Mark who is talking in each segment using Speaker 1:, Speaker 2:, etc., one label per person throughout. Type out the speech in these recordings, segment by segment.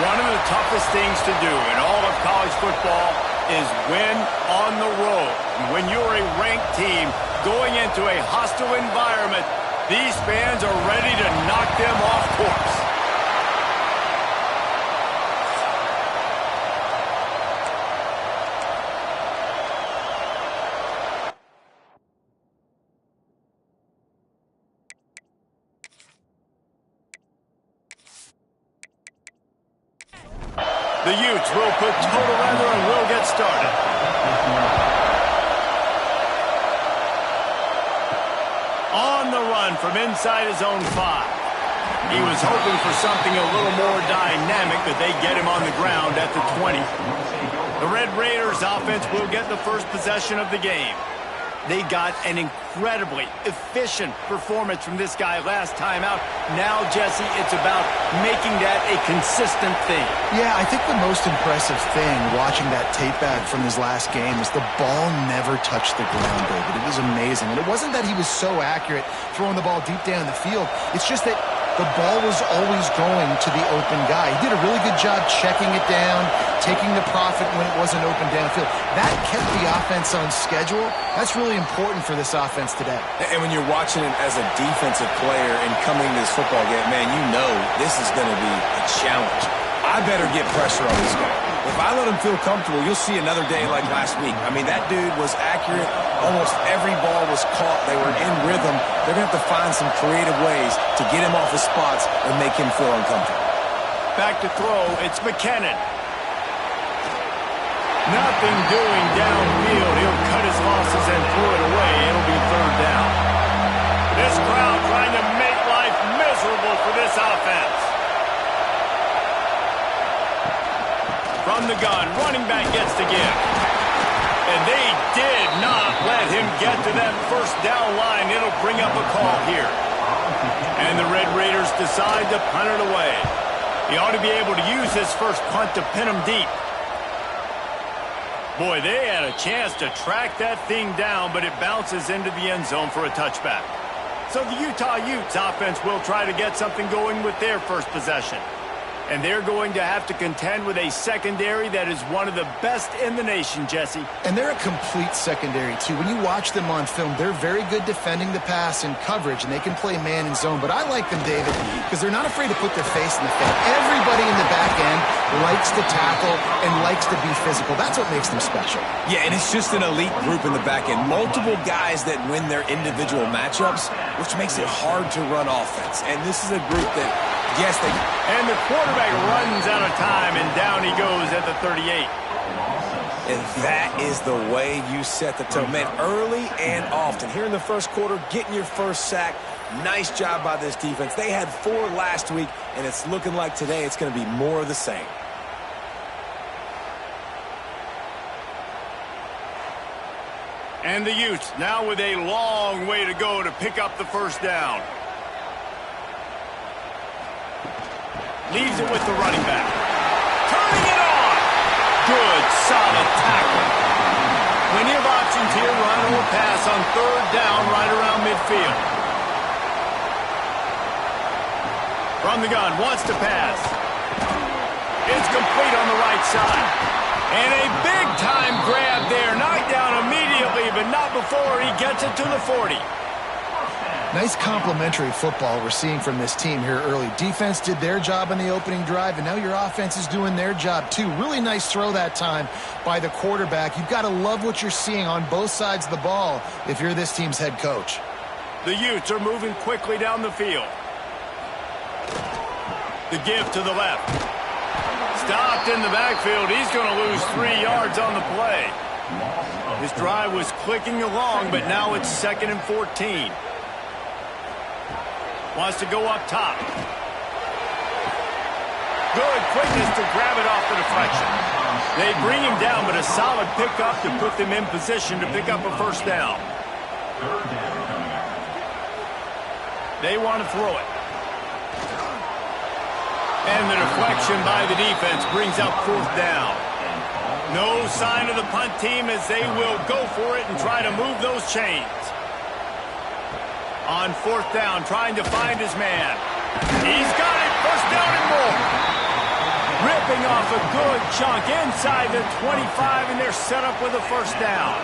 Speaker 1: One of the toughest things to do in all of college football is win on the road. When you're a ranked team going into a hostile environment, these fans are ready to knock them off course. The Utes will put total leather and will get started. On the run from inside his own 5. He was hoping for something a little more dynamic, but they get him on the ground at the 20. The Red Raiders offense will get the first possession of the game. They got an incredibly efficient performance from this guy last time out. Now, Jesse, it's about making that a consistent thing.
Speaker 2: Yeah, I think the most impressive thing watching that tape back from his last game is the ball never touched the ground, David. It was amazing. And it wasn't that he was so accurate throwing the ball deep down the field. It's just that the ball was always going to the open guy. He did a really good job checking it down, taking the profit when it wasn't open downfield. That kept the offense on schedule. That's really important for this offense today.
Speaker 3: And when you're watching it as a defensive player and coming to this football game, man, you know this is going to be a challenge. I better get pressure on this guy. If I let him feel comfortable, you'll see another day like last week. I mean, that dude was accurate. Almost every ball was caught. They were in rhythm. They're going to have to find some creative ways to get him off his spots and make him feel uncomfortable.
Speaker 1: Back to throw, it's McKinnon. Nothing doing downfield. He'll cut his losses and throw it away. It'll be third down. This crowd trying to make life miserable for this offense. From the gun, running back gets the give. And they did not let him get to that first down line. It'll bring up a call here. And the Red Raiders decide to punt it away. He ought to be able to use his first punt to pin him deep. Boy, they had a chance to track that thing down, but it bounces into the end zone for a touchback. So the Utah Utes offense will try to get something going with their first possession. And they're going to have to contend with a secondary that is one of the best in the nation, Jesse.
Speaker 2: And they're a complete secondary, too. When you watch them on film, they're very good defending the pass and coverage, and they can play man and zone. But I like them, David, because they're not afraid to put their face in the field. Everybody in the back end likes to tackle and likes to be physical. That's what makes them special.
Speaker 3: Yeah, and it's just an elite group in the back end. Multiple guys that win their individual matchups, which makes it hard to run offense. And this is a group that, yes, they...
Speaker 1: And the quarterback runs out of time, and down he goes at the 38.
Speaker 3: And that is the way you set the tone. Man, early and often. Here in the first quarter, getting your first sack. Nice job by this defense. They had 4 last week, and it's looking like today it's going to be more of the same.
Speaker 1: And the Utes now with a long way to go to pick up the first down. Leaves it with the running back. Turning it on. Good, solid tackle. Plenty of options here. Run or pass on third down right around midfield. From the gun, wants to pass. It's complete on the right side. And a big-time grab there. Knocked down immediately, but not before he gets it to the 40.
Speaker 2: Nice complementary football we're seeing from this team here early. Defense did their job in the opening drive, and now your offense is doing their job too. Really nice throw that time by the quarterback. You've got to love what you're seeing on both sides of the ball if you're this team's head coach.
Speaker 1: The Utes are moving quickly down the field. The give to the left. Stopped in the backfield. He's going to lose 3 yards on the play. His drive was clicking along, but now it's 2nd and 14. Wants to go up top. Good quickness to grab it off the deflection. They bring him down, but a solid pickup to put them in position to pick up a first down. They want to throw it. And the deflection by the defense brings up 4th down. No sign of the punt team as they will go for it and try to move those chains. On 4th down, trying to find his man. He's got it. First down and more. Ripping off a good chunk inside the 25, and they're set up with a first down.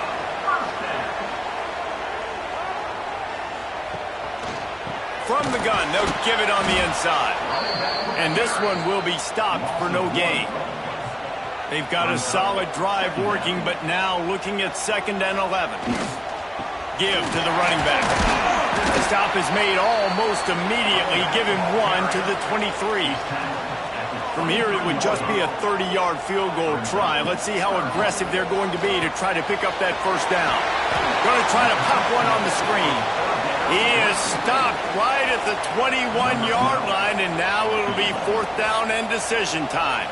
Speaker 1: From the gun, they'll give it on the inside. And this one will be stopped for no gain. They've got a solid drive working, but now looking at 2nd and 11. Give to the running back. The stop is made almost immediately. Give him 1 to the 23. From here, it would just be a 30-yard field goal try. Let's see how aggressive they're going to be to try to pick up that first down. Going to try to pop one on the screen. He is stopped right at the 21-yard line, and now it'll be 4th down and decision time.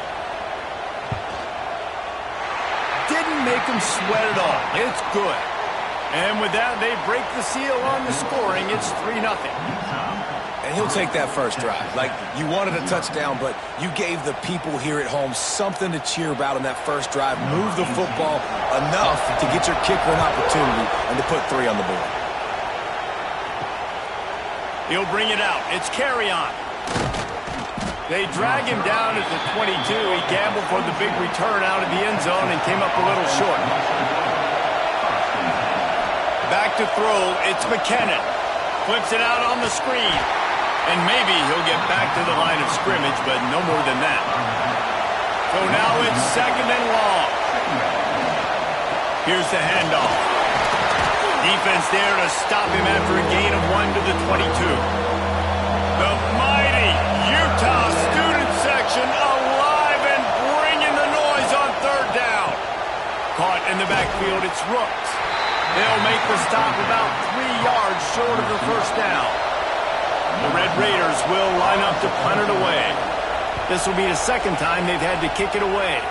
Speaker 1: Didn't make him sweat at all. It's good. And with that, they break the seal on the scoring. It's 3-0.
Speaker 3: And he'll take that first drive. Like, you wanted a touchdown, but you gave the people here at home something to cheer about on that first drive. Move the football enough to get your kicker an opportunity and to put 3 on the board.
Speaker 1: He'll bring it out. It's Carry-On. They drag him down at the 22. He gambled for the big return out of the end zone and came up a little short. Back to throw. It's McKinnon. Flips it out on the screen. And maybe he'll get back to the line of scrimmage, but no more than that. So now it's 2nd and long. Here's the handoff. Defense there to stop him after a gain of 1 to the 22. The mighty Utah student section alive and bringing the noise on 3rd down. Caught in the backfield, it's Rooks. They'll make the stop about 3 yards short of the first down. The Red Raiders will line up to punt it away. This will be the 2nd time they've had to kick it away.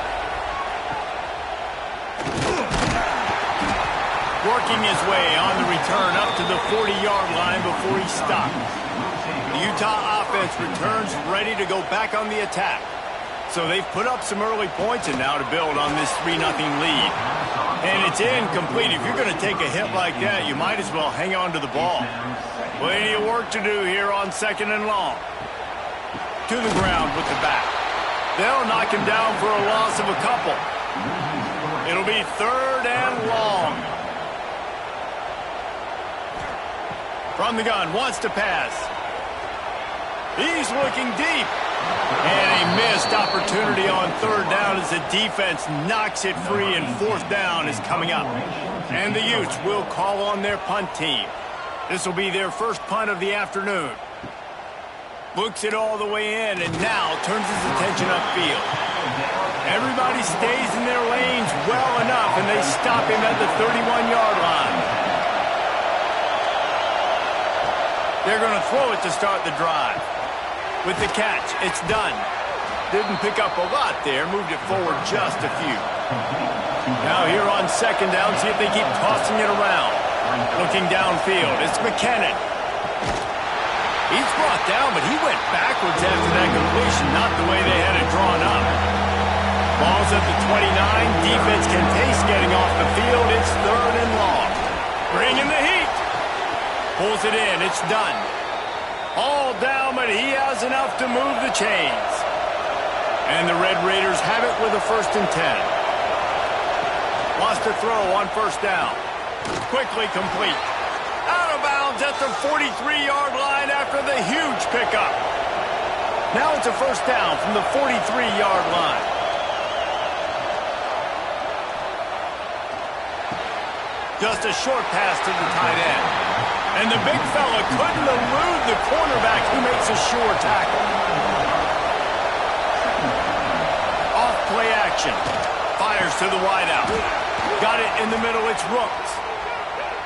Speaker 1: Working his way on the return up to the 40-yard line before he stopped. The Utah offense returns ready to go back on the attack. So they've put up some early points and now to build on this 3-0 lead. And it's incomplete. If you're going to take a hit like that, you might as well hang on to the ball. Plenty of work to do here on 2nd and long. To the ground with the back. They'll knock him down for a loss of a couple. It'll be 3rd and long. From the gun, wants to pass. He's looking deep. And a missed opportunity on 3rd down as the defense knocks it free, and 4th down is coming up. And the Utes will call on their punt team. This will be their first punt of the afternoon. Books it all the way in and now turns his attention upfield. Everybody stays in their lanes well enough, and they stop him at the 31-yard line. They're going to throw it to start the drive. With the catch, it's done. Didn't pick up a lot there, moved it forward just a few. Now here on 2nd down, see if they keep tossing it around. Looking downfield, it's McKinnon. He's brought down, but he went backwards after that completion, not the way they had it drawn up. Ball's at the 29, defense can taste getting off the field, it's 3rd and long. Bringing the heat. Pulls it in, it's done. All down, but he has enough to move the chains. And the Red Raiders have it with a 1st and 10. Lost a throw on 1st down. Quickly complete. Out of bounds at the 43-yard line after the huge pickup. Now it's a 1st down from the 43-yard line. Just a short pass to the tight end. And the big fella couldn't elude the cornerback who makes a sure tackle. Off play action. Fires to the wideout. Got it in the middle, it's Rooks.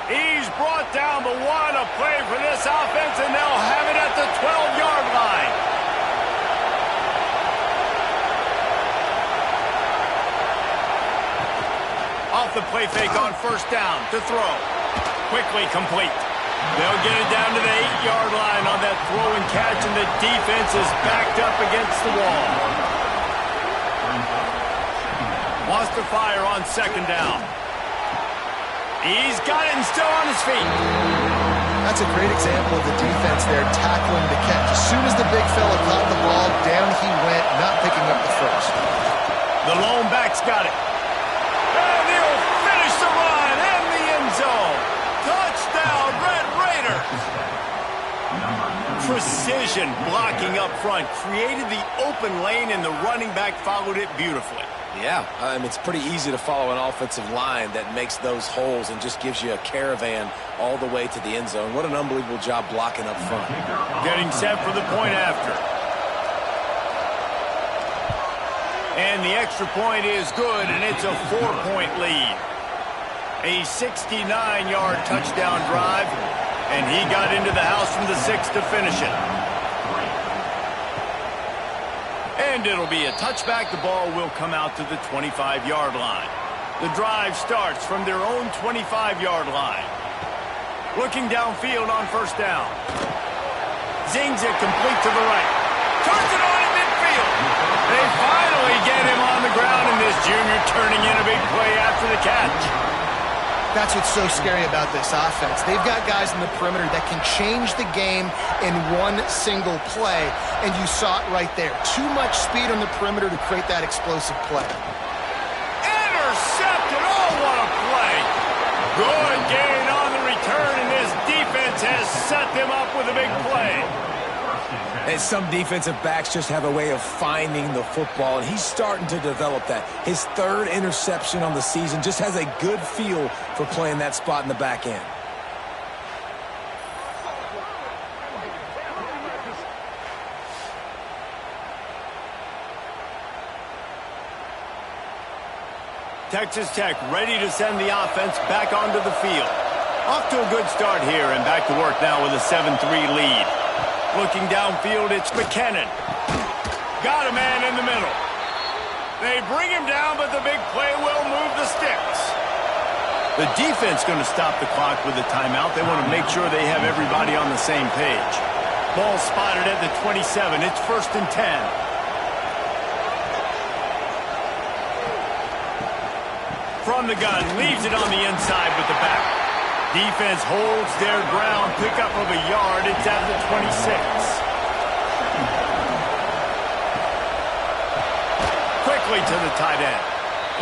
Speaker 1: He's brought down, but what a play for this offense, and they'll have it at the 12-yard line. Off the play fake on 1st down to throw. Quickly complete. They'll get it down to the 8-yard line on that throw and catch, and the defense is backed up against the wall. Wants to fire on 2nd down. He's got it and still on his feet.
Speaker 2: That's a great example of the defense there tackling the catch. As soon as the big fella caught the ball, down he went, not picking up the first.
Speaker 1: The lone back's got it. And he'll finish the run in the end zone. Touchdown, Red Raiders. Precision blocking up front created the open lane, and the running back followed it beautifully.
Speaker 3: Yeah, it's pretty easy to follow an offensive line that makes those holes and just gives you a caravan all the way to the end zone. What an unbelievable job blocking up front.
Speaker 1: Getting set for the point after. And the extra point is good, and it's a 4-point lead. A 69-yard touchdown drive, and he got into the house from the 6 to finish it. And it'll be a touchback. The ball will come out to the 25-yard line. The drive starts from their own 25-yard line. Looking downfield on first down. Zings it complete to the right. Turns it on in midfield. They finally get him on the ground, and this junior turning in a big play after the catch.
Speaker 2: That's what's so scary about this offense. They've got guys in the perimeter that can change the game in one single play, and you saw it right there. Too much speed on the perimeter to create that explosive play.
Speaker 1: Intercepted! Oh, what a play! Good gain on the return, and this defense has set them up with a big play.
Speaker 3: And some defensive backs just have a way of finding the football, and he's starting to develop that. His third interception on the season, just has a good feel for playing that spot in the back end.
Speaker 1: Texas Tech ready to send the offense back onto the field. Off to a good start here, and back to work now with a 7-3 lead. Looking downfield, it's McKinnon. Got a man in the middle. They bring him down, but the big play will move the sticks. The defense going to stop the clock with a timeout. They want to make sure they have everybody on the same page. Ball spotted at the 27. It's 1st and 10. From the gun, leaves it on the inside with the back. Defense holds their ground, pick up of a yard. It's at the 26. Quickly to the tight end.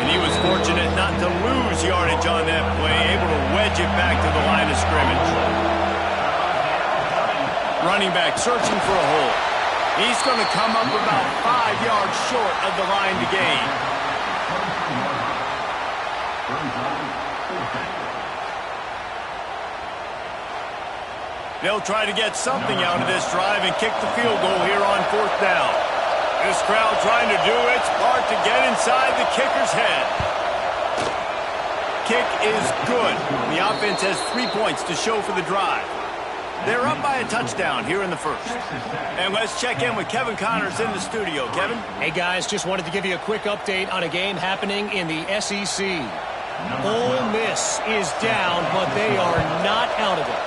Speaker 1: And he was fortunate not to lose yardage on that play, able to wedge it back to the line of scrimmage. Running back searching for a hole. He's going to come up about 5 yards short of the line to gain. They'll try to get something out of this drive and kick the field goal here on 4th down. This crowd trying to do its part to get inside the kicker's head. Kick is good. The offense has 3 points to show for the drive. They're up by a touchdown here in the first. And let's check in with Kevin Connors in the studio. Kevin?
Speaker 4: Hey, guys, just wanted to give you a quick update on a game happening in the SEC. Ole Miss is down, but they are not out of it.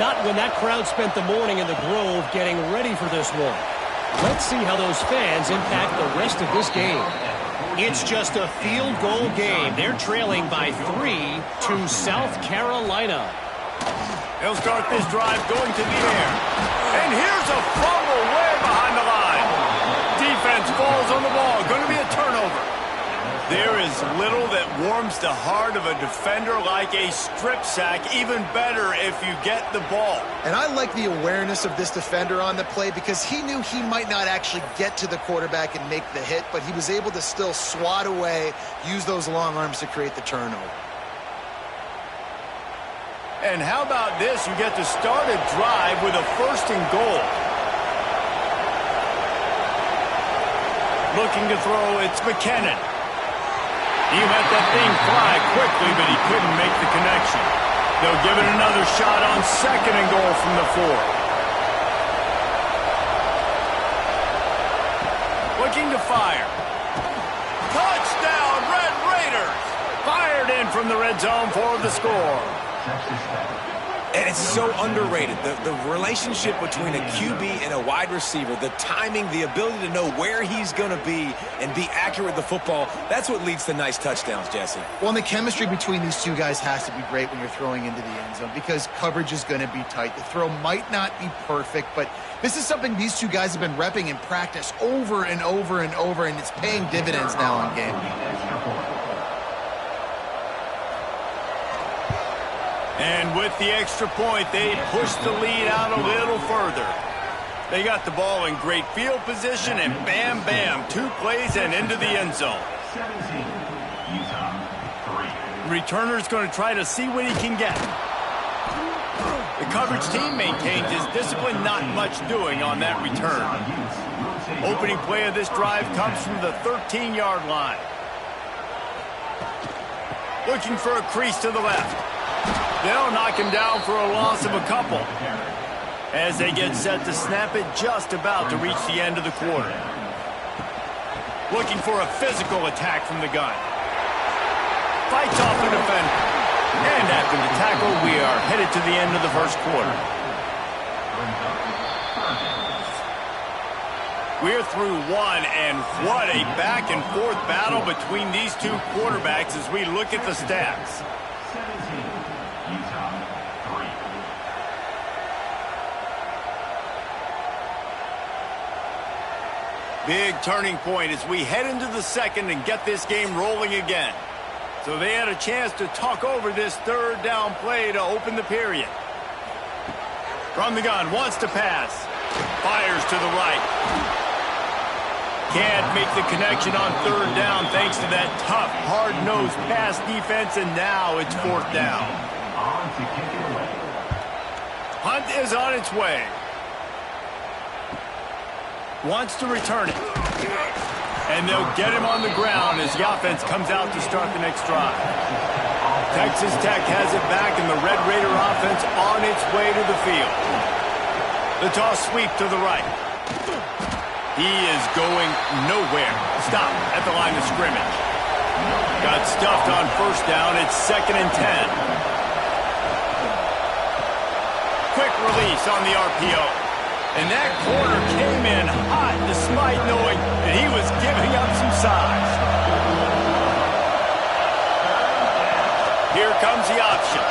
Speaker 4: Not when that crowd spent the morning in the Grove getting ready for this one. Let's see how those fans impact the rest of this game. It's just a field goal game. They're trailing by 3 to South Carolina.
Speaker 1: They'll start this drive going to the air. And here's a fumble way behind the line. Defense falls on the ball. Going to be a turnover. There is little that warms the heart of a defender like a strip sack. Even better if you get the ball.
Speaker 2: And I like the awareness of this defender on the play because he knew he might not actually get to the quarterback and make the hit, but he was able to still swat away, use those long arms to create the turnover.
Speaker 1: And how about this? You get to start a drive with a 1st and goal. Looking to throw, it's McKinnon. He let that thing fly quickly, but he couldn't make the connection. They'll give it another shot on 2nd and goal from the 4. Looking to fire. Touchdown, Red Raiders! Fired in from the red zone for the score.
Speaker 3: And it's so underrated. The relationship between a QB and a wide receiver, the timing, the ability to know where he's going to be and be accurate with the football, that's what leads to nice touchdowns, Jesse.
Speaker 2: Well, and the chemistry between these two guys has to be great when you're throwing into the end zone because coverage is going to be tight. The throw might not be perfect, but this is something these two guys have been repping in practice over and over and over, and it's paying dividends now in game.
Speaker 1: And with the extra point, they push the lead out a little further. They got the ball in great field position, and bam, bam, 2 plays and into the end zone. The returner's going to try to see what he can get. The coverage team maintains his discipline, not much doing on that return. Opening play of this drive comes from the 13-yard line. Looking for a crease to the left. They'll knock him down for a loss of a couple as they get set to snap it just about to reach the end of the quarter. Looking for a physical attack from the gun. Fights off the defender. And after the tackle, we are headed to the end of the first quarter. We're through one, and what a back-and-forth battle between these two quarterbacks as we look at the stats. Big turning point as we head into the second and get this game rolling again. So they had a chance to talk over this third down play to open the period. From the gun, wants to pass. Fires to the right. Can't make the connection on third down thanks to that tough, hard-nosed pass defense, and now it's fourth down. Hunt is on its way. Wants to return it. And they'll get him on the ground as the offense comes out to start the next drive. Texas Tech has it back, and the Red Raider offense on its way to the field. The toss sweep to the right. He is going nowhere. Stop at the line of scrimmage. Got stuffed on first down. It's 2nd and 10. Quick release on the RPO. And that corner came in hot despite knowing that he was giving up some size. Here comes the option.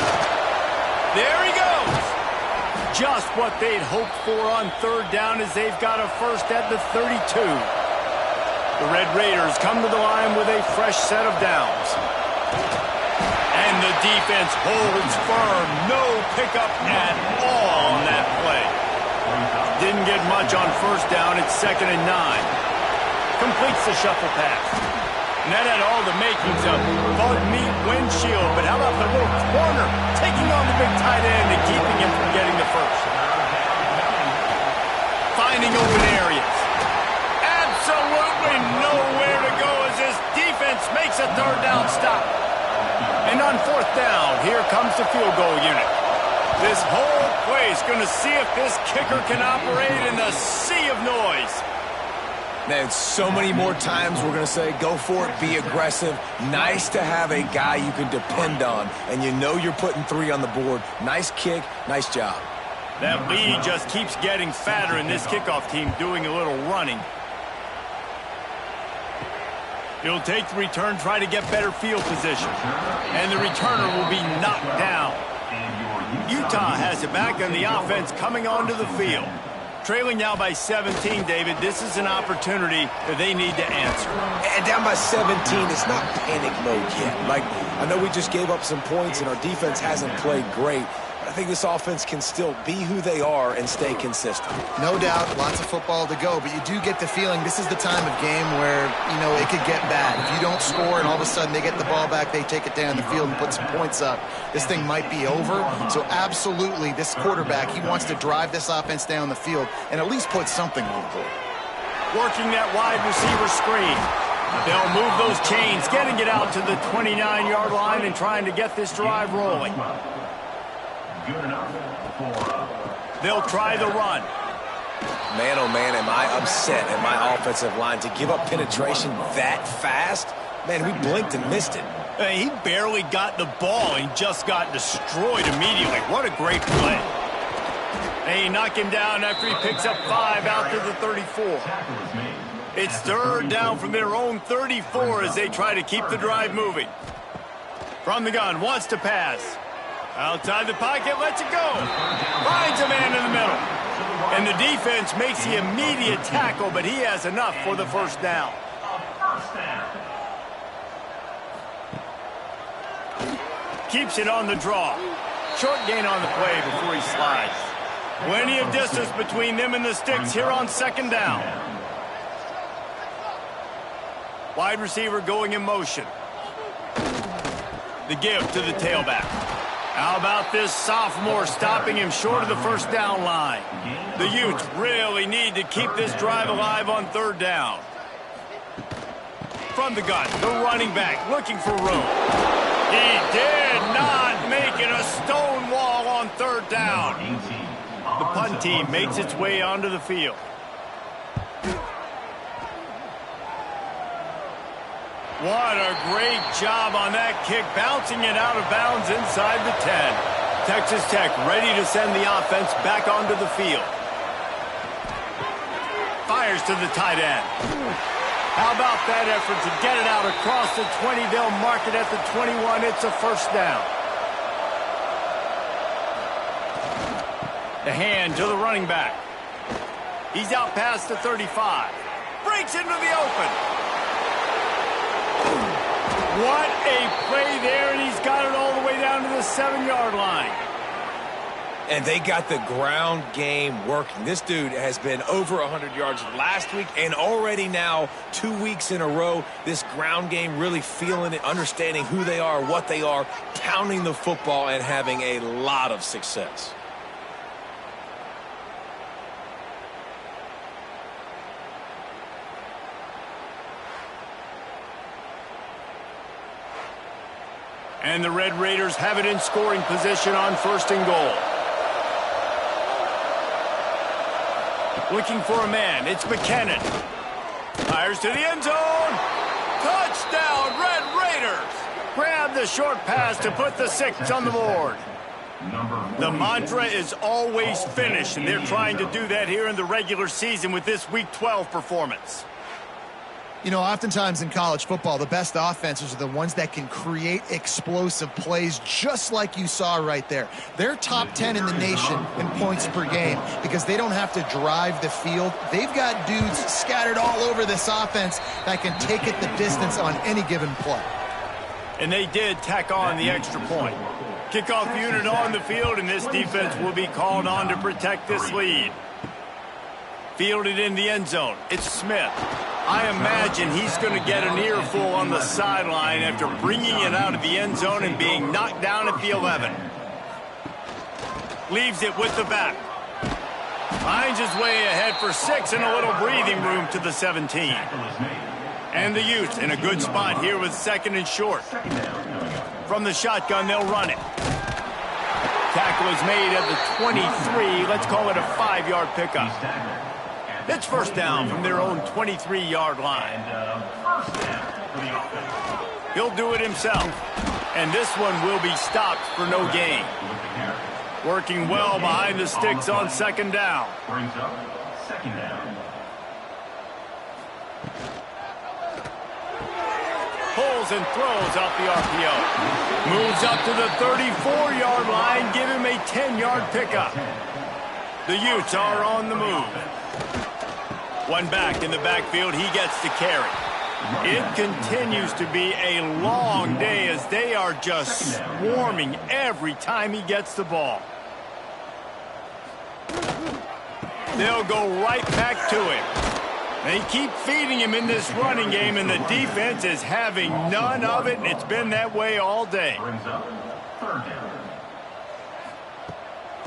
Speaker 1: There he goes. Just what they'd hoped for on third down as they've got a first at the 32. The Red Raiders come to the line with a fresh set of downs. And the defense holds firm. No pickup at all on that play. Didn't get much on first down. It's 2nd and 9. Completes the shuffle pass. And that had all the makings of bug meat windshield. But how about the little corner taking on the big tight end and keeping him from getting the first? Finding open areas. Absolutely nowhere to go as this defense makes a third down stop. And on fourth down, here comes the field goal unit. This whole place going to see if this kicker can operate in the sea of noise.
Speaker 3: Man, so many more times we're going to say, go for it, be aggressive. Nice to have a guy you can depend on, and you know you're putting 3 on the board. Nice kick, nice job.
Speaker 1: That lead just keeps getting fatter, and this kickoff team doing a little running. He'll take the return, try to get better field position. And the returner will be knocked down. Utah has it back on the offense coming onto the field. Trailing now by 17, David. This is an opportunity that they need to answer.
Speaker 3: And down by 17, it's not panic mode yet. Like, I know we just gave up some points and our defense hasn't played great. But I think this offense can still be who they are and stay consistent.
Speaker 2: No doubt, lots of football to go, but you do get the feeling this is the time of game where, you know, it could get bad. If you don't score and all of a sudden they get the ball back, they take it down the field and put some points up, this thing might be over. So absolutely, this quarterback, he wants to drive this offense down the field and at least put something on the board.
Speaker 1: Working that wide receiver screen. They'll move those chains, getting it out to the 29-yard line and trying to get this drive rolling. They'll try the run.
Speaker 3: Man, oh man, am I upset at my offensive line to give up penetration that fast? Man, we blinked and missed it.
Speaker 1: He barely got the ball and just got destroyed immediately. What a great play. They knock him down after he picks up 5 out to the 34. It's third down from their own 34 as they try to keep the drive moving. From the gun, wants to pass. Outside the pocket, lets it go. Finds a man in the middle. And the defense makes the immediate tackle, but he has enough for the first down. Keeps it on the draw. Short gain on the play before he slides. Plenty of distance between them and the sticks here on second down. Wide receiver going in motion. The give to the tailback. How about this sophomore stopping him short of the first down line? The Utes really need to keep this drive alive on third down. From the gun, the running back looking for room. He did not make it a stone wall on third down. The punt team makes its way onto the field. What a great job on that kick, bouncing it out of bounds inside the 10. Texas Tech ready to send the offense back onto the field. Fires to the tight end. How about that effort to get it out across the 20? They'll mark it at the 21. It's a first down. The hand to the running back. He's out past the 35. Breaks into the open. What a play there, and he's got it all the way down to the 7-yard line.
Speaker 3: And they got the ground game working. This dude has been over 100 yards last week and already now 2 weeks in a row. This ground game really feeling it, understanding who they are, what they are, pounding the football and having a lot of success.
Speaker 1: And the Red Raiders have it in scoring position on first and goal. Looking for a man. It's McKinnon. Fires to the end zone. Touchdown, Red Raiders. Grab the short pass to put the 6 on the board. The mantra is always finish, and they're trying to do that here in the regular season with this Week 12 performance.
Speaker 2: You know, oftentimes in college football, the best offenses are the ones that can create explosive plays, just like you saw right there. They're top 10 in the nation in points per game because they don't have to drive the field. They've got dudes scattered all over this offense that can take it the distance on any given play.
Speaker 1: And they did tack on the extra point. Kickoff unit on the field, and this defense will be called on to protect this lead. Fielded in the end zone. It's Smith. I imagine he's going to get an earful on the sideline after bringing it out of the end zone and being knocked down at the 11. Leaves it with the back. Finds his way ahead for 6 and a little breathing room to the 17. And the Utes in a good spot here with 2nd and short. From the shotgun, they'll run it. Tackle is made at the 23. Let's call it a 5-yard pickup. It's first down from their own 23-yard line. He'll do it himself. And this one will be stopped for no gain. Working well behind the sticks on 2nd down. Pulls and throws off the RPO. Moves up to the 34-yard line. Give him a 10-yard pickup. The Utes are on the move. One back in the backfield, he gets to carry. It continues to be a long day as they are just swarming every time he gets the ball. They'll go right back to him. They keep feeding him in this running game, and the defense is having none of it, and it's been that way all day.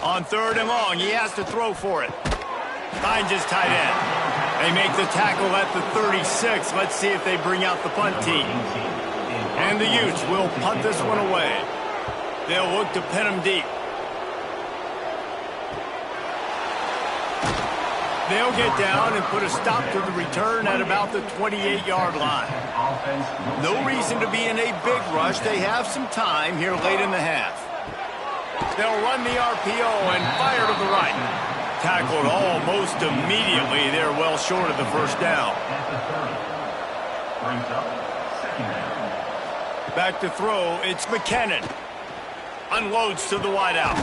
Speaker 1: On 3rd and long, he has to throw for it. Finds his tight end. They make the tackle at the 36. Let's see if they bring out the punt team. And the Utes will punt this one away. They'll look to pin him deep. They'll get down and put a stop to the return at about the 28-yard line. No reason to be in a big rush. They have some time here late in the half. They'll run the RPO and fire to the right. Tackled almost immediately. They're well short of the first down. Back to throw. It's McKinnon. Unloads to the wideout.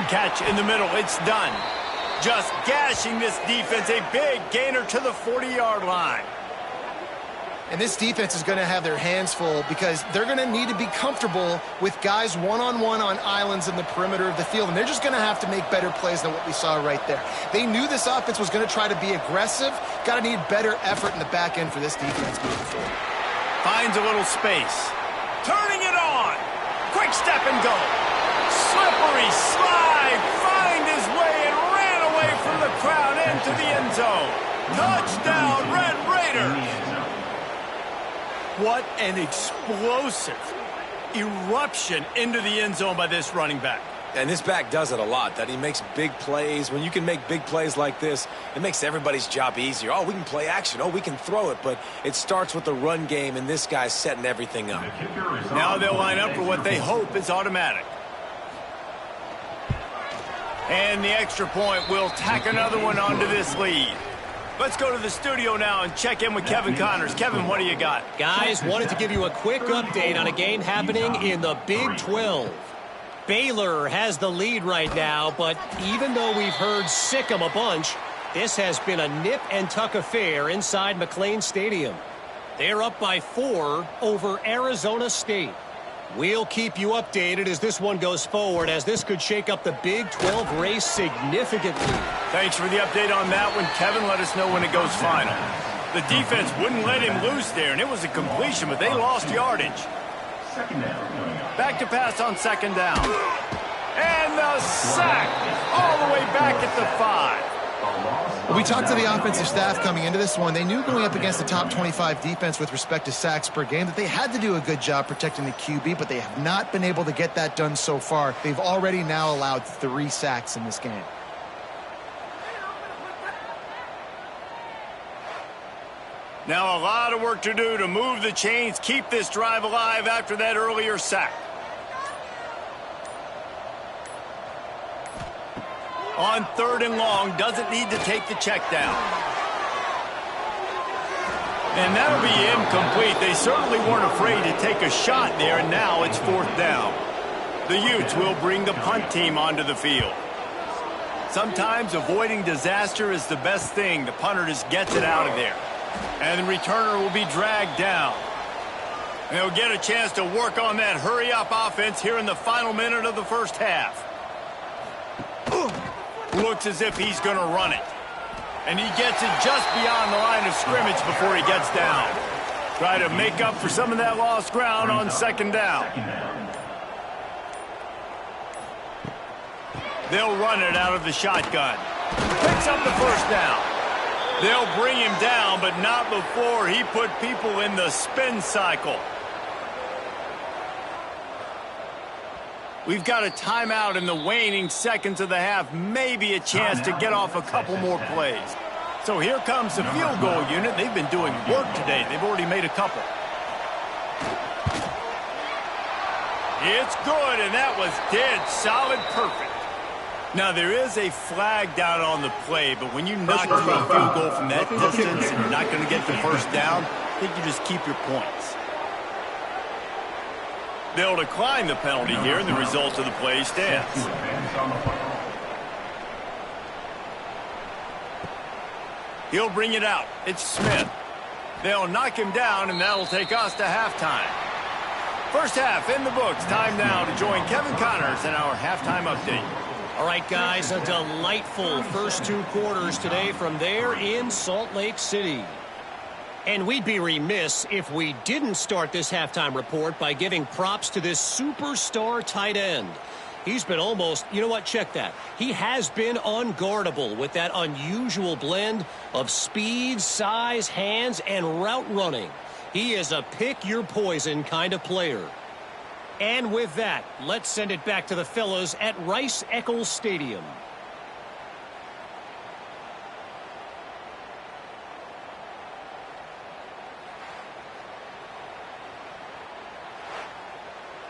Speaker 1: Catch in the middle. It's done. Just gashing this defense. A big gainer to the 40-yard line.
Speaker 2: And this defense is going to have their hands full because they're going to need to be comfortable with guys one-on-one on islands in the perimeter of the field. And they're just going to have to make better plays than what we saw right there. They knew this offense was going to try to be aggressive. Got to need better effort in the back end for this defense moving forward.
Speaker 1: Finds a little space. Turning it on. Quick step and go. Slippery slide. Find his way and ran away from the crowd into the end zone. Touchdown, Red Raiders. What an explosive eruption into the end zone by this running back.
Speaker 3: And this back does it a lot, that he makes big plays. When you can make big plays like this, it makes everybody's job easier. Oh, we can play action. Oh, we can throw it. But it starts with the run game, and this guy's setting everything up.
Speaker 1: Now they'll line up for what they hope is automatic. And the extra point will tack another one onto this lead. Let's go to the studio now and check in with Kevin Connors. Kevin, what do you got?
Speaker 4: Guys, wanted to give you a quick update on a game happening in the Big 12. Baylor has the lead right now, but even though we've heard sick 'em a bunch, this has been a nip-and-tuck affair inside McLean Stadium. They're up by 4 over Arizona State. We'll keep you updated as this one goes forward, as this could shake up the Big 12 race significantly.
Speaker 1: Thanks for the update on that one, Kevin. Let us know when it goes final. The defense wouldn't let him loose there, and it was a completion, but they lost yardage. Back to pass on second down. And the sack all the way back at the 5.
Speaker 2: We talked to the offensive staff coming into this one. They knew going up against the top 25 defense with respect to sacks per game that they had to do a good job protecting the QB, but they have not been able to get that done so far. They've already now allowed 3 sacks in this game.
Speaker 1: Now a lot of work to do to move the chains, keep this drive alive after that earlier sack. On 3rd and long, doesn't need to take the check down. And that'll be incomplete. They certainly weren't afraid to take a shot there, and now it's 4th down. The Utes will bring the punt team onto the field. Sometimes avoiding disaster is the best thing. The punter just gets it out of there. And the returner will be dragged down. And they'll get a chance to work on that hurry-up offense here in the final minute of the first half. Looks as if he's going to run it. And he gets it just beyond the line of scrimmage before he gets down. Try to make up for some of that lost ground on second down. They'll run it out of the shotgun. Picks up the first down. They'll bring him down, but not before he put people in the spin cycle. We've got a timeout in the waning seconds of the half. Maybe a chance to get off a couple more plays. So here comes the field goal unit. They've been doing work today. They've already made a couple. It's good, and that was dead solid perfect. Now, there is a flag down on the play, but when you knock through a field goal from that distance and you're not going to get the first down, I think you just keep your points. They'll decline the penalty here, and the result of the play stands. He'll bring it out. It's Smith. They'll knock him down, and that'll take us to halftime. First half in the books. Time now to join Kevin Connors in our halftime update.
Speaker 4: All right, guys, a delightful first 2 quarters today from there in Salt Lake City. And we'd be remiss if we didn't start this halftime report by giving props to this superstar tight end. He's been almost, you know what, check that. He has been unguardable with that unusual blend of speed, size, hands, and route running. He is a pick-your-poison kind of player. And with that, let's send it back to the fellas at Rice-Eccles Stadium.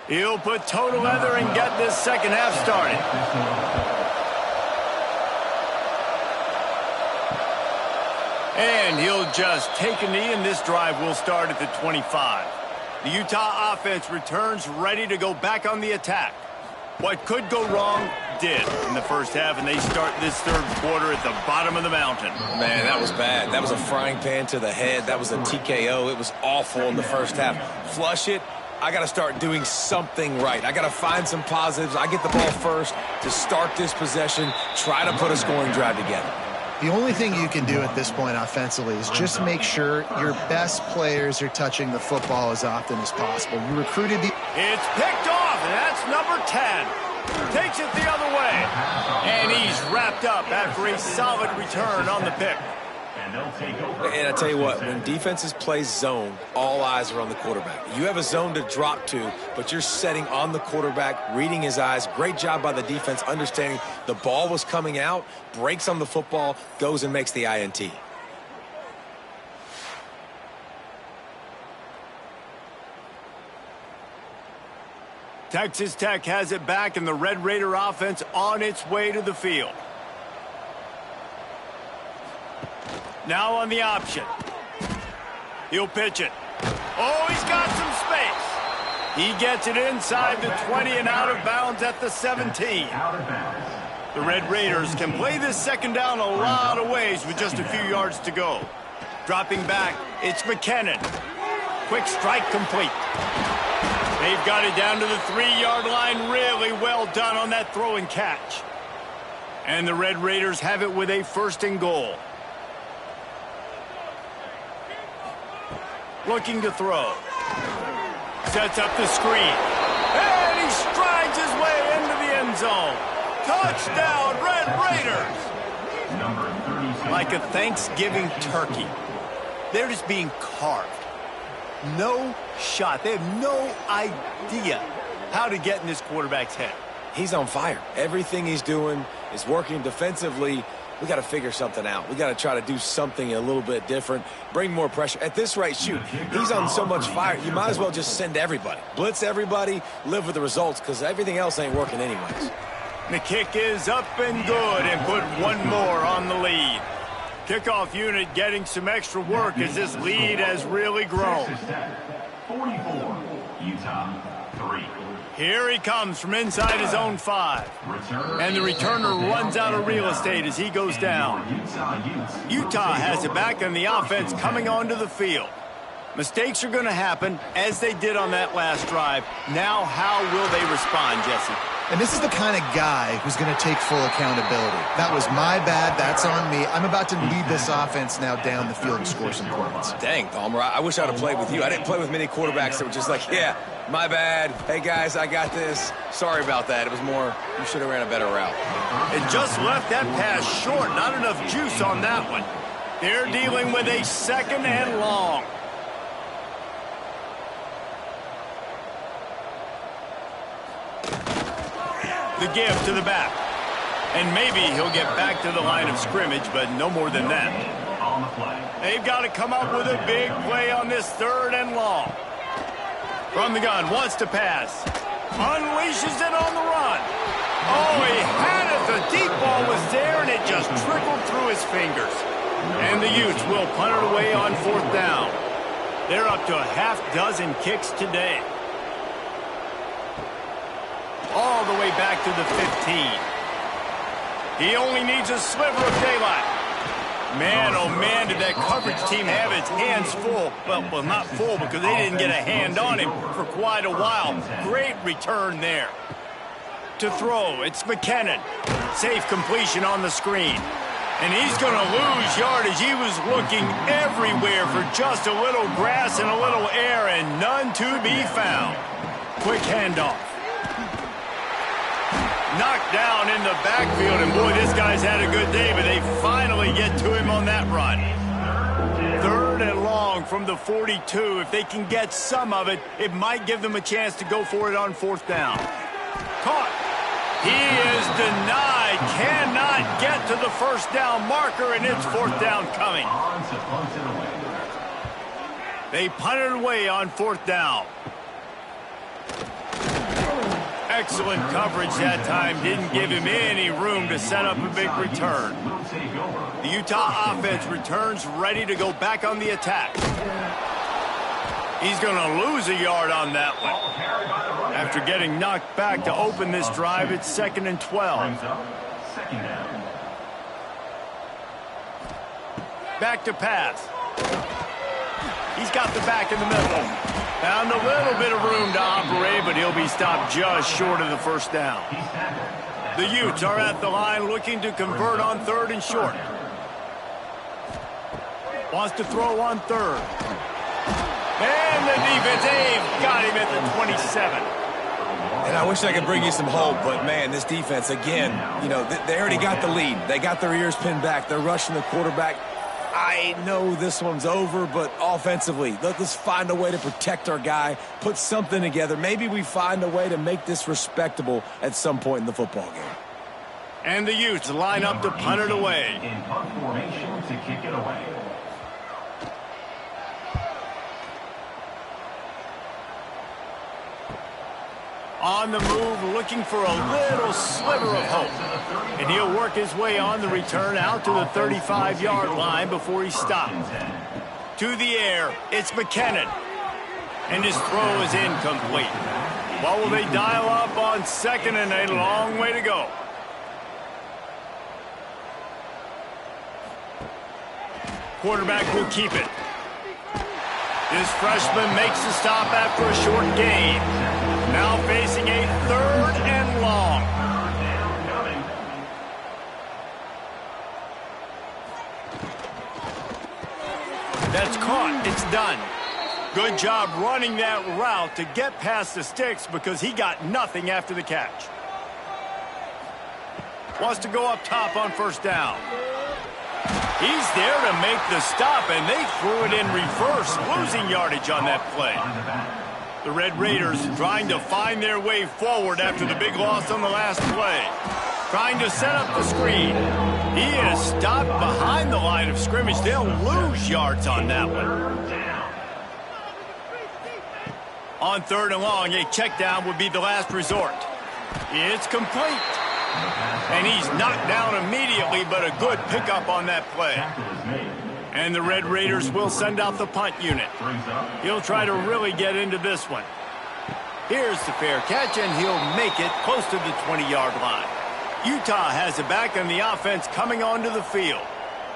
Speaker 1: He'll put total leather and get this second half started. And he'll just take a knee, and this drive will start at the 25. The Utah offense returns ready to go back on the attack. What could go wrong did in the first half, and they start this third quarter at the bottom of the mountain.
Speaker 3: Man, that was bad. That was a frying pan to the head. That was a TKO. It was awful in the first half. Flush it. I got to start doing something right. I got to find some positives. I get the ball first to start this possession, try to put a scoring drive together.
Speaker 2: The only thing you can do at this point offensively is just make sure your best players are touching the football as often as possible. You recruited the...
Speaker 1: It's picked off, and that's number 10. Takes it the other way. And he's wrapped up after a solid return on the pick.
Speaker 3: And I tell you what, when defenses play zone, all eyes are on the quarterback. You have a zone to drop to, but you're setting on the quarterback, reading his eyes. Great job by the defense, understanding the ball was coming out, breaks on the football, goes and makes the INT.
Speaker 1: Texas Tech has it back, and the Red Raider offense on its way to the field. Now on the option. He'll pitch it. Oh, he's got some space. He gets it inside the 20 and out of bounds at the 17. The Red Raiders can play this second down a lot of ways with just a few yards to go. Dropping back, it's McKinnon. Quick strike complete. They've got it down to the 3-yard line. Really well done on that throw and catch. And the Red Raiders have it with a 1st and goal. Looking to throw. Sets up the screen. And he strides his way into the end zone. Touchdown, Red Raiders! Like a Thanksgiving turkey. They're just being carved. No shot. They have no idea how to get in this quarterback's head.
Speaker 3: He's on fire. Everything he's doing is working defensively. We got to figure something out. We got to try to do something a little bit different, bring more pressure. At this rate, shoot, he's on so much fire, you might as well just send everybody. Blitz everybody, live with the results, because everything else ain't working anyways.
Speaker 1: The kick is up and good, and put one more on the lead. Kickoff unit getting some extra work as this lead has really grown.
Speaker 5: 44, Utah, 3.
Speaker 1: Here he comes from inside his own 5. And the returner runs out of real estate as he goes down. Utah has it back, and the offense coming onto the field. Mistakes are going to happen, as they did on that last drive. Now, how will they respond, Jesse?
Speaker 2: And this is the kind of guy who's going to take full accountability. That was my bad. That's on me. I'm about to lead this offense now down the field and score some points.
Speaker 3: Dang, Palmer, I wish I'd have played with you. I didn't play with many quarterbacks that were just like, yeah, my bad. Hey, guys, I got this. Sorry about that. It was more, you should have ran a better route.
Speaker 1: It just left that pass short. Not enough juice on that one. They're dealing with a 2nd and long. The give to the back. And maybe he'll get back to the line of scrimmage, but no more than that. They've got to come up with a big play on this 3rd and long. From the gun, wants to pass. Unleashes it on the run. Oh, he had it. The deep ball was there, and it just trickled through his fingers. And the Utes will punt it away on 4th down. They're up to a half-dozen kicks today. All the way back to the 15. He only needs a sliver of daylight. Man, oh man, did that coverage team have its hands full. Well, not full because they didn't get a hand on him for quite a while. Great return there. To throw, it's McKinnon. Safe completion on the screen. And he's going to lose yardage. He was looking everywhere for just a little grass and a little air, and none to be found. Quick handoff. Knocked down in the backfield, and boy, this guy's had a good day, but they finally get to him on that run. 3rd and long from the 42. If they can get some of it, it might give them a chance to go for it on 4th down. Caught. He is denied. Cannot get to the 1st down marker, and it's 4th down coming. They punted away on 4th down. Excellent coverage that time. Didn't give him any room to set up a big return. The Utah offense returns ready to go back on the attack. He's going to lose a yard on that one. After getting knocked back to open this drive, it's 2nd and 12. Back to pass. He's got the back in the middle. Found a little bit of room to operate, but he'll be stopped just short of the first down. The Utes are at the line looking to convert on 3rd and short. Wants to throw on 3rd. And the defense, they've got him at the 27.
Speaker 3: And I wish I could bring you some hope, but, man, this defense, again, you know, they already got the lead. They got their ears pinned back. They're rushing the quarterback. I know this one's over, but offensively, let's find a way to protect our guy, put something together. Maybe we find a way to make this respectable at some point in the football game.
Speaker 1: And the Utes line up to punt it away.
Speaker 5: In punt formation to kick it away.
Speaker 1: On the move, looking for a little sliver of hope. And he'll work his way on the return out to the 35-yard line before he stops. To the air, it's McKinnon. And his throw is incomplete. What will they dial up on 2nd and a long way to go? Quarterback will keep it. This freshman makes the stop after a short gain. Now facing a 3rd and long. That's caught. It's done. Good job running that route to get past the sticks because he got nothing after the catch. Wants to go up top on 1st down. He's there to make the stop, and they threw it in reverse, losing yardage on that play. The Red Raiders trying to find their way forward after the big loss on the last play. Trying to set up the screen. He is stopped behind the line of scrimmage. They'll lose yards on that one. On 3rd and long, a check down would be the last resort. It's complete. And he's knocked down immediately, but a good pickup on that play. And the Red Raiders will send out the punt unit. He'll try to really get into this one. Here's the fair catch, and he'll make it close to the 20-yard line. Utah has it back, and the offense coming onto the field.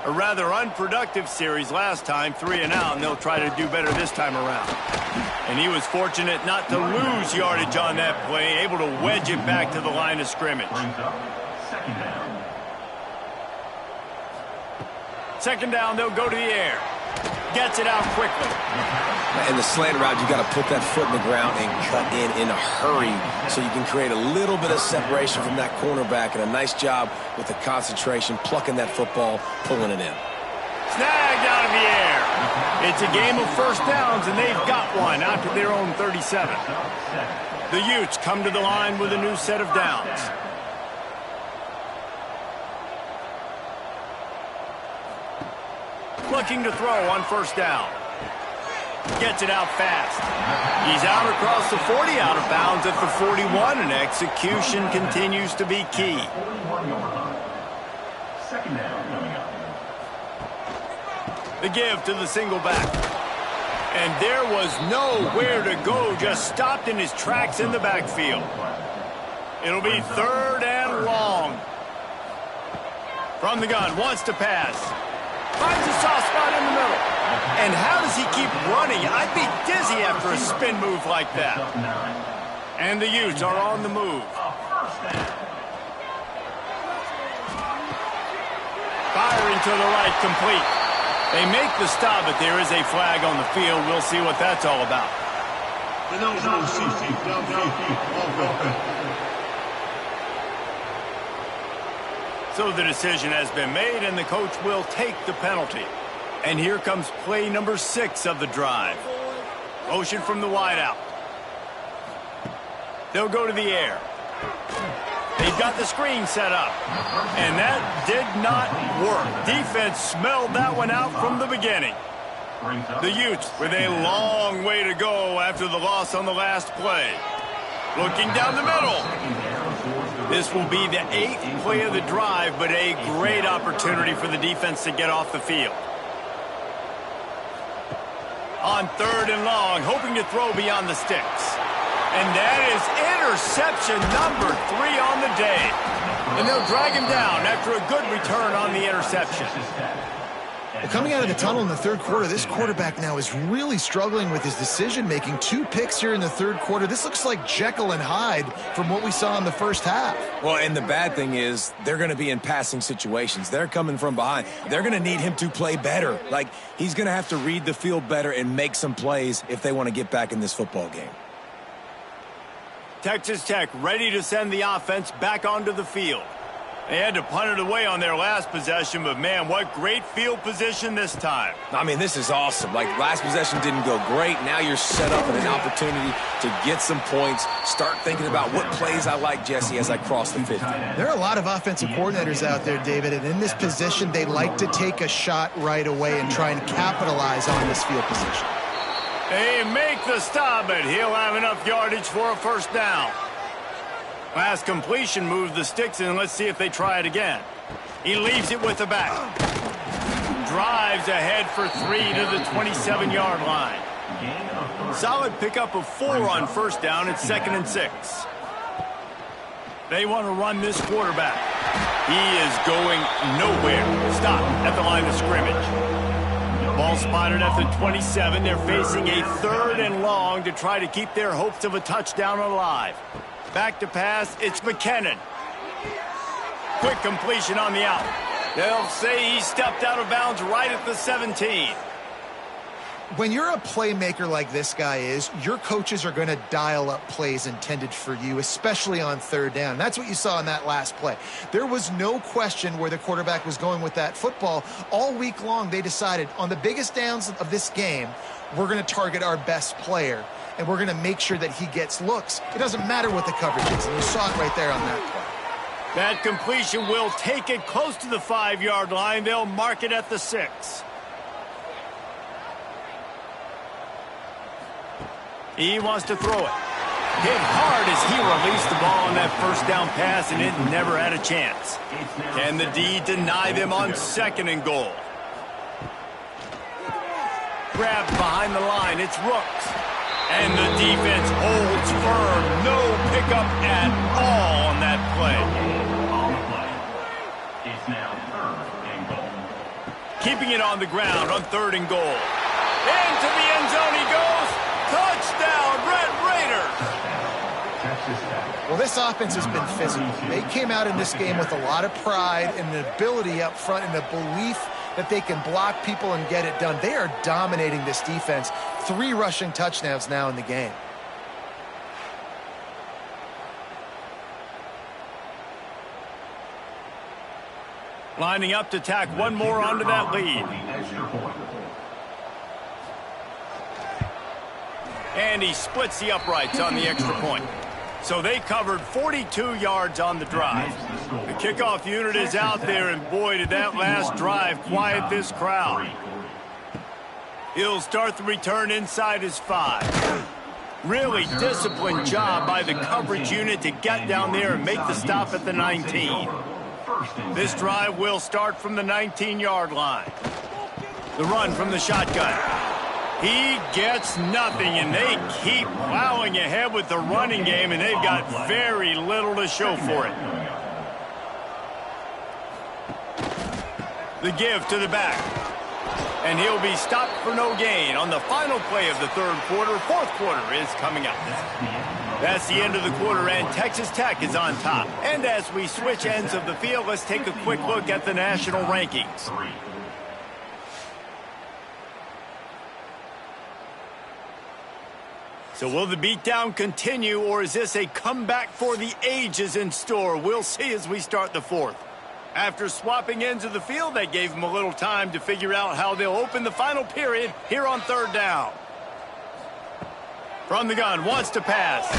Speaker 1: A rather unproductive series last time, 3 and out, and they'll try to do better this time around. And he was fortunate not to lose yardage on that play, able to wedge it back to the line of scrimmage. 2nd down, they'll go to the air. Gets it out quickly.
Speaker 3: And the slant route, you got to put that foot in the ground and cut in a hurry so you can create a little bit of separation from that cornerback, and a nice job with the concentration, plucking that football, pulling it in.
Speaker 1: Snagged out of the air. It's a game of 1st downs, and they've got one out to their own 37. The Utes come to the line with a new set of downs. Looking to throw on 1st down. Gets it out fast. He's out across the 40, out of bounds at the 41, and execution continues to be key.
Speaker 5: 2nd down coming up.
Speaker 1: The give to the single back. And there was nowhere to go, just stopped in his tracks in the backfield. It'll be 3rd and long. From the gun, wants to pass. Finds a soft spot in the middle. And how does he keep running? I'd be dizzy after a spin move like that. And the Utes are on the move. Firing to the right, complete. They make the stop, but there is a flag on the field. We'll see what that's all about. So the decision has been made, and the coach will take the penalty. And here comes play number 6 of the drive. Motion from the wideout. They'll go to the air. They've got the screen set up. And that did not work. Defense smelled that one out from the beginning. The Utes with a long way to go after the loss on the last play. Looking down the middle. This will be the 8th play of the drive, but a great opportunity for the defense to get off the field. On 3rd and long, hoping to throw beyond the sticks. And that is interception number 3 on the day. And they'll drag him down after a good return on the interception.
Speaker 2: Well, coming out of the tunnel in the 3rd quarter, this quarterback now is really struggling with his decision-making. 2 picks here in the 3rd quarter. This looks like Jekyll and Hyde from what we saw in the first half.
Speaker 3: Well, and the bad thing is they're going to be in passing situations. They're coming from behind. They're going to need him to play better. Like, he's going to have to read the field better and make some plays if they want to get back in this football game.
Speaker 1: Texas Tech ready to send the offense back onto the field. They had to punt it away on their last possession, but, man, what great field position this time.
Speaker 3: I mean, this is awesome. Like, last possession didn't go great. Now you're set up with an opportunity to get some points. Start thinking about what plays I like, Jesse, as I cross the 50.
Speaker 2: There are a lot of offensive coordinators out there, David, and in this position, they like to take a shot right away and try and capitalize on this field position.
Speaker 1: They make the stop, but he'll have enough yardage for a first down. Last completion moved the sticks, and let's see if they try it again. He leaves it with the back. Drives ahead for 3 to the 27-yard line. Solid pickup of 4 on first down. It's 2nd and 6. They want to run this quarterback. He is going nowhere. Stop at the line of scrimmage. Ball spotted at the 27. They're facing a 3rd and long to try to keep their hopes of a touchdown alive. Back to pass, it's McKinnon. Quick completion on the out. They'll say he stepped out of bounds right at the 17.
Speaker 2: When you're a playmaker like this guy is, your coaches are going to dial up plays intended for you, especially on 3rd down. That's what you saw in that last play. There was no question where the quarterback was going with that football. All week long, they decided on the biggest downs of this game, we're going to target our best player, and we're going to make sure that he gets looks. It doesn't matter what the coverage is, and you saw it right there on that play.
Speaker 1: That completion will take it close to the 5-yard line. They'll mark it at the 6. He wants to throw it. Hit hard as he released the ball on that first down pass, and it never had a chance. Can the D deny them on 2nd and goal? Grabbed behind the line. It's Rooks. And the defense holds firm. No pickup at all on that play.
Speaker 5: On the play. It's now 3rd and goal.
Speaker 1: Keeping it on the ground on 3rd and goal. Into the end zone he goes. Touchdown, Red Raiders.
Speaker 2: Well, this offense has been physical. They came out in this game with a lot of pride and the ability up front and the belief that they can block people and get it done. They are dominating this defense. 3 rushing touchdowns now in the game.
Speaker 1: Lining up to tack one more onto that lead. And he splits the uprights on the extra point. So they covered 42 yards on the drive. The kickoff unit is out there, and boy, did that last drive quiet this crowd. He'll start the return inside his 5. Really disciplined job by the coverage unit to get down there and make the stop at the 19. This drive will start from the 19-yard line. The run from the shotgun. He gets nothing, and they keep plowing ahead with the running game, and they've got very little to show for it. The give to the back. And he'll be stopped for no gain on the final play of the 3rd quarter. 4th quarter is coming up. That's the end of the quarter, and Texas Tech is on top. And as we switch ends of the field, let's take a quick look at the national rankings. So will the beatdown continue, or is this a comeback for the ages in store? We'll see as we start the 4th. After swapping ends of the field, that gave them a little time to figure out how they'll open the final period here on 3rd down. From the gun, wants to pass.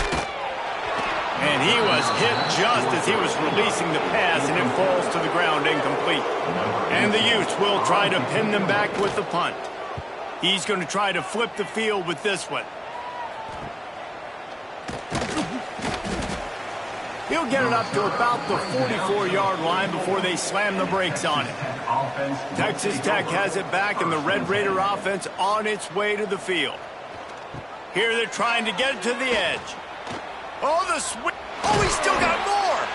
Speaker 1: And he was hit just as he was releasing the pass, and it falls to the ground incomplete. And the Utes will try to pin them back with the punt. He's going to try to flip the field with this one. He'll get it up to about the 44-yard line before they slam the brakes on it. Texas Tech has it back, and the Red Raider offense on its way to the field. Here they're trying to get it to the edge. Oh, the swing. Oh, he's still got more.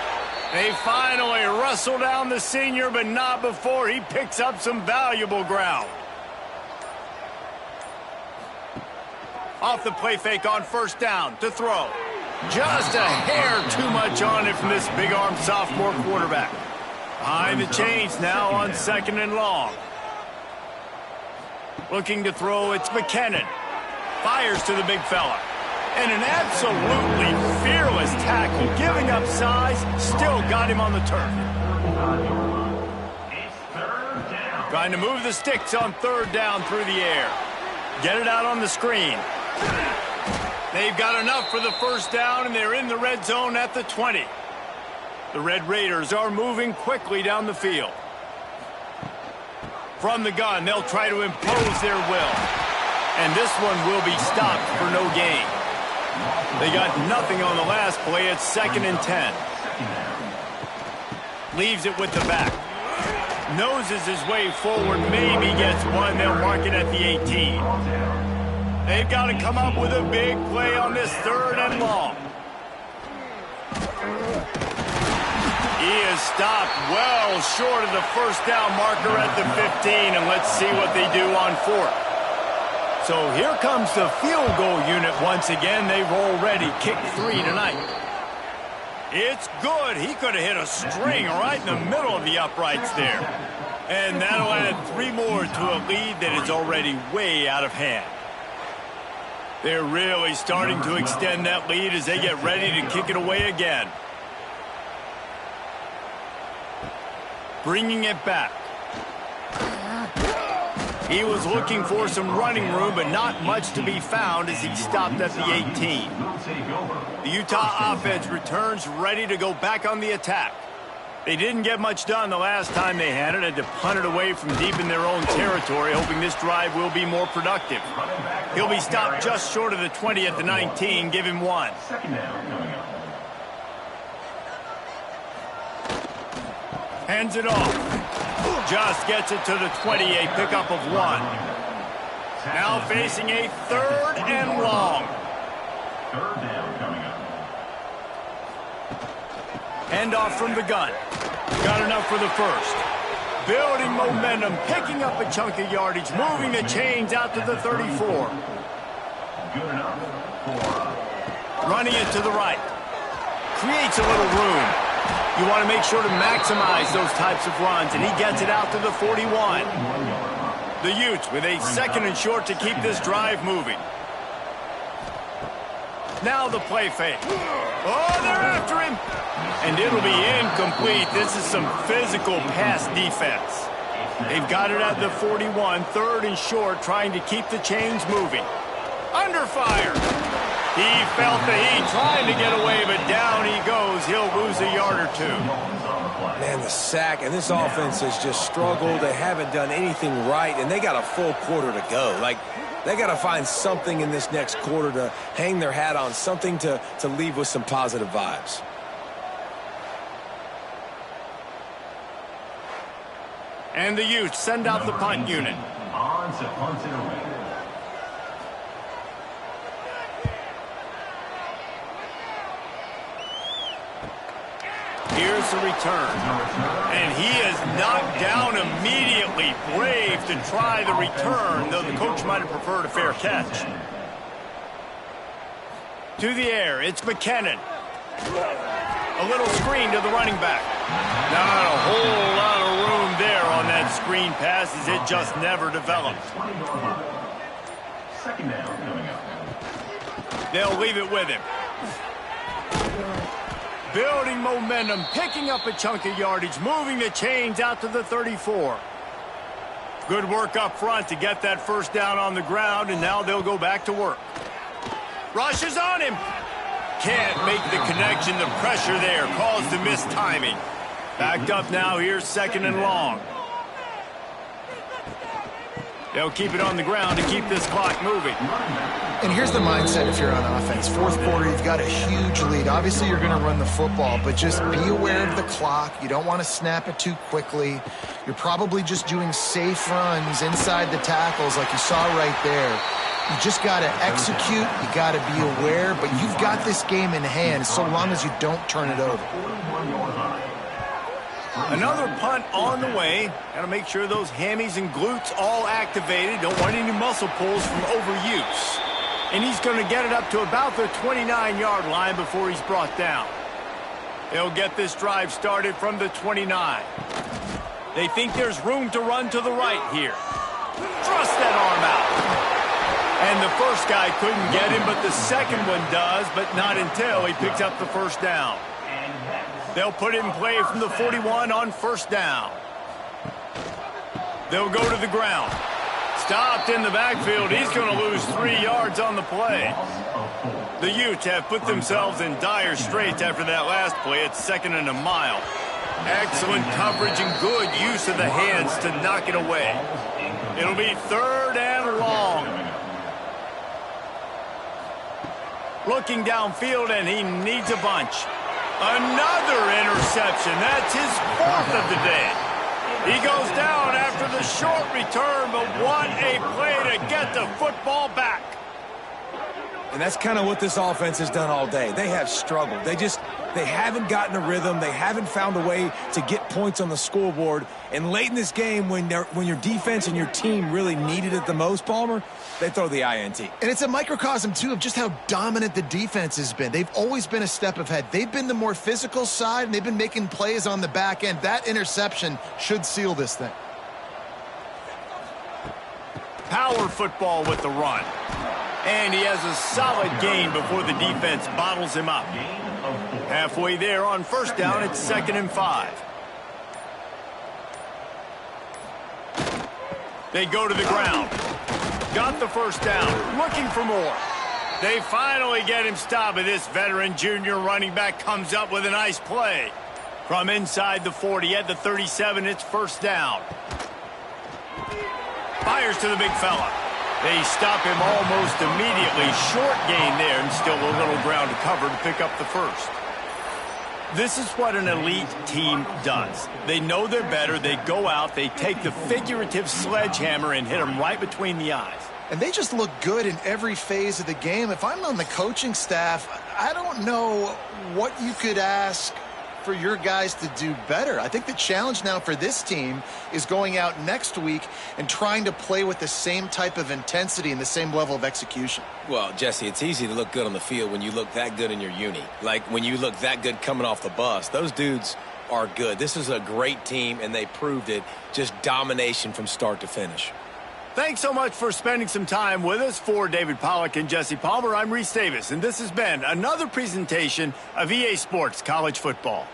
Speaker 1: They finally wrestle down the senior, but not before he picks up some valuable ground. Off the play fake on first down to throw. Just a hair too much on it from this big-armed sophomore quarterback. Behind the chains now on 2nd and long. Looking to throw, it's McKinnon. Fires to the big fella. And an absolutely fearless tackle, giving up size, still got him on the turf. Trying to move the sticks on 3rd down through the air. Get it out on the screen. They've got enough for the first down, and they're in the red zone at the 20. The Red Raiders are moving quickly down the field. From the gun, they'll try to impose their will. And this one will be stopped for no gain. They got nothing on the last play. It's 2nd and 10. Leaves it with the back. Noses his way forward, maybe gets one. They'll mark it at the 18. They've got to come up with a big play on this 3rd and long. He is stopped well short of the first down marker at the 15, and let's see what they do on 4th. So here comes the field goal unit once again. They've already kicked 3 tonight. It's good. He could have hit a string right in the middle of the uprights there. And that'll add 3 more to a lead that is already way out of hand. They're really starting to extend that lead as they get ready to kick it away again. Bringing it back. He was looking for some running room, but not much to be found as he stopped at the 18. The Utah offense returns ready to go back on the attack. They didn't get much done the last time they had it. Had to punt it away from deep in their own territory, hoping this drive will be more productive. He'll be stopped just short of the 20 at the 19. Give him 1. Hands it off. Just gets it to the 20, a pickup of 1. Now facing a 3rd and long.
Speaker 5: 3rd down coming up.
Speaker 1: Handoff from the gun. Got enough for the first. Building momentum, picking up a chunk of yardage, moving the chains out to the 34.
Speaker 5: Good enough for
Speaker 1: Running it to the right. Creates a little room. You want to make sure to maximize those types of runs, and he gets it out to the 41. The Utes with a 2nd and short to keep this drive moving. Now the play fake. Oh, they're after him. And it'll be incomplete. This is some physical pass defense. They've got it at the 41, 3rd and short, trying to keep the chains moving. Under fire. He felt the heat trying to get away, but down he goes. He'll lose a yard or 2.
Speaker 3: Man, the sack, and this offense has just struggled. They haven't done anything right, and they got a full quarter to go. Like, they got to find something in this next quarter to hang their hat on, something to leave with some positive vibes.
Speaker 1: And the Utes send out the punt unit.
Speaker 5: On to punt it away.
Speaker 1: Here's the return. And he is knocked down immediately. Brave to try the return, though the coach might have preferred a fair catch. To the air, it's McKinnon. A little screen to the running back. Not a whole lot of room there on that screen pass as it just never developed.
Speaker 5: 2nd down coming up.
Speaker 1: They'll leave it with him. Building momentum, picking up a chunk of yardage, moving the chains out to the 34. Good work up front to get that first down on the ground, and now they'll go back to work. Rush is on him. Can't make the connection. The pressure there caused the missed timing. Backed up now. Here's 2nd and long. They'll keep it on the ground to keep this clock moving.
Speaker 2: And here's the mindset if you're on offense. Fourth quarter, you've got a huge lead. Obviously, you're going to run the football, but just be aware of the clock. You don't want to snap it too quickly. You're probably just doing safe runs inside the tackles like you saw right there. You just got to execute. You got to be aware, but you've got this game in hand so long as you don't turn it over.
Speaker 1: Another punt on the way. Got to make sure those hammies and glutes all activated. Don't want any muscle pulls from overuse. And he's going to get it up to about the 29-yard line before he's brought down. They'll get this drive started from the 29. They think there's room to run to the right here. Thrust that arm out. And the first guy couldn't get him, but the second one does, but not until he picks up the first down. They'll put it in play from the 41 on first down. They'll go to the ground. Stopped in the backfield. He's going to lose 3 yards on the play. The Utes have put themselves in dire straits after that last play. It's 2nd and a mile. Excellent coverage and good use of the hands to knock it away. It'll be 3rd and long. Looking downfield, and he needs a bunch. Another interception. That's his 4th of the day. He goes down after the short return, but what a play to get the football back.
Speaker 3: And that's kind of what this offense has done all day. They have struggled. They haven't gotten a rhythm. They haven't found a way to get points on the scoreboard. And late in this game, when your defense and your team really needed it the most, Palmer, they throw the INT.
Speaker 2: And it's a microcosm, too, of just how dominant the defense has been. They've always been a step ahead. They've been the more physical side, and they've been making plays on the back end. That interception should seal this thing.
Speaker 1: Power football with the run. And he has a solid gain before the defense bottles him up. Halfway there on first down, it's 2nd and 5. They go to the ground. Got the first down. Looking for more. They finally get him stopped, but this veteran junior running back comes up with a nice play. From inside the 40 at the 37, it's first down. Fires to the big fella. They stop him almost immediately. Short gain there, and still a little ground to cover to pick up the first. This is what an elite team does. They know they're better. They go out. They take the figurative sledgehammer and hit them right between the eyes.
Speaker 2: And they just look good in every phase of the game. If I'm on the coaching staff, I don't know what you could ask for your guys to do better. I think the challenge now for this team is going out next week and trying to play with the same type of intensity and the same level of execution.
Speaker 3: Well, Jesse, it's easy to look good on the field when you look that good in your uni. Like when you look that good coming off the bus. Those dudes are good. This is a great team, and they proved it. Just domination from start to finish.
Speaker 1: Thanks so much for spending some time with us. For David Pollack and Jesse Palmer, I'm Reese Davis, and this has been another presentation of EA Sports College Football.